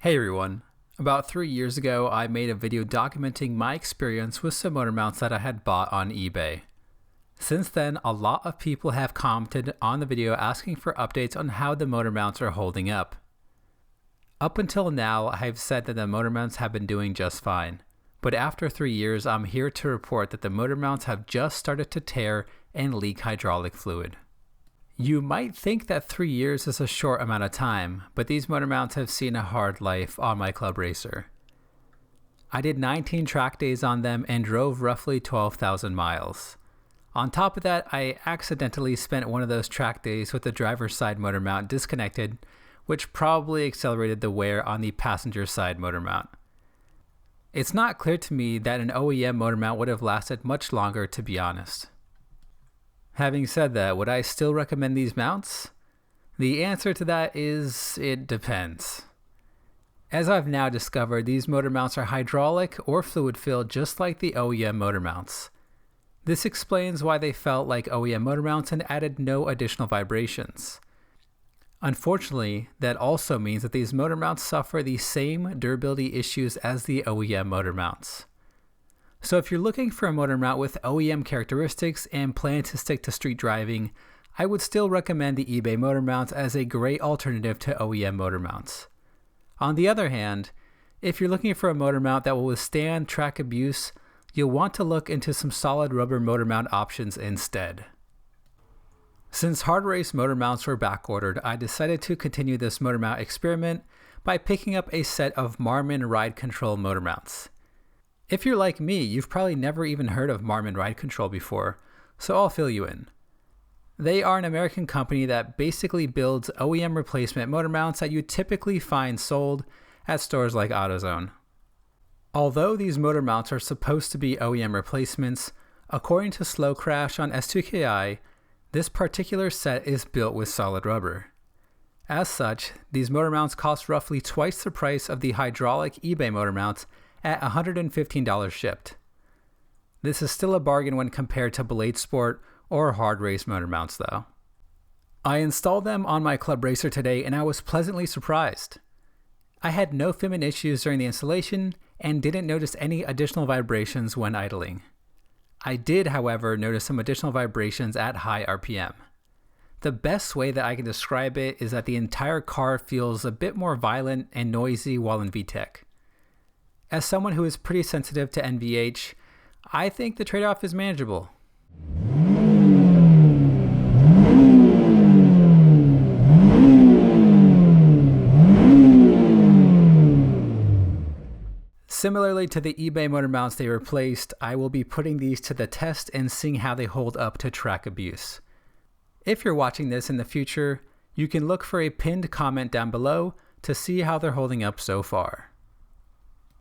Hey everyone, about 3 years ago I made a video documenting my experience with some motor mounts that I had bought on eBay. Since then, a lot of people have commented on the video asking for updates on how the motor mounts are holding up. Up until now, I've said that the motor mounts have been doing just fine, but after 3 years I'm here to report that the motor mounts have just started to tear and leak hydraulic fluid. You might think that 3 years is a short amount of time, but these motor mounts have seen a hard life on my club racer. I did 19 track days on them and drove roughly 12,000 miles. On top of that, I accidentally spent one of those track days with the driver's side motor mount disconnected, which probably accelerated the wear on the passenger side motor mount. It's not clear to me that an OEM motor mount would have lasted much longer, to be honest. Having said that, would I still recommend these mounts? The answer to that is, it depends. As I've now discovered, these motor mounts are hydraulic or fluid filled just like the OEM motor mounts. This explains why they felt like OEM motor mounts and added no additional vibrations. Unfortunately, that also means that these motor mounts suffer the same durability issues as the OEM motor mounts. So if you're looking for a motor mount with OEM characteristics and plan to stick to street driving, I would still recommend the eBay motor mounts as a great alternative to OEM motor mounts. On the other hand, if you're looking for a motor mount that will withstand track abuse, you'll want to look into some solid rubber motor mount options instead. Since hard race motor mounts were backordered, I decided to continue this motor mount experiment by picking up a set of Marmon ride control motor mounts. If you're like me, you've probably never even heard of Marmon Ride Control before, so I'll fill you in. They are an American company that basically builds OEM replacement motor mounts that you typically find sold at stores like AutoZone. Although these motor mounts are supposed to be OEM replacements, according to Slow Crash on S2000, this particular set is built with solid rubber. As such, these motor mounts cost roughly twice the price of the hydraulic eBay motor mounts at $115 shipped. This is still a bargain when compared to Blade Sport or hard race motor mounts though. I installed them on my club racer today and I was pleasantly surprised. I had no fitment issues during the installation and didn't notice any additional vibrations when idling. I did, however, notice some additional vibrations at high RPM. The best way that I can describe it is that the entire car feels a bit more violent and noisy while in VTEC. As someone who is pretty sensitive to NVH, I think the trade-off is manageable. Similarly to the eBay motor mounts they replaced, I will be putting these to the test and seeing how they hold up to track abuse. If you're watching this in the future, you can look for a pinned comment down below to see how they're holding up so far.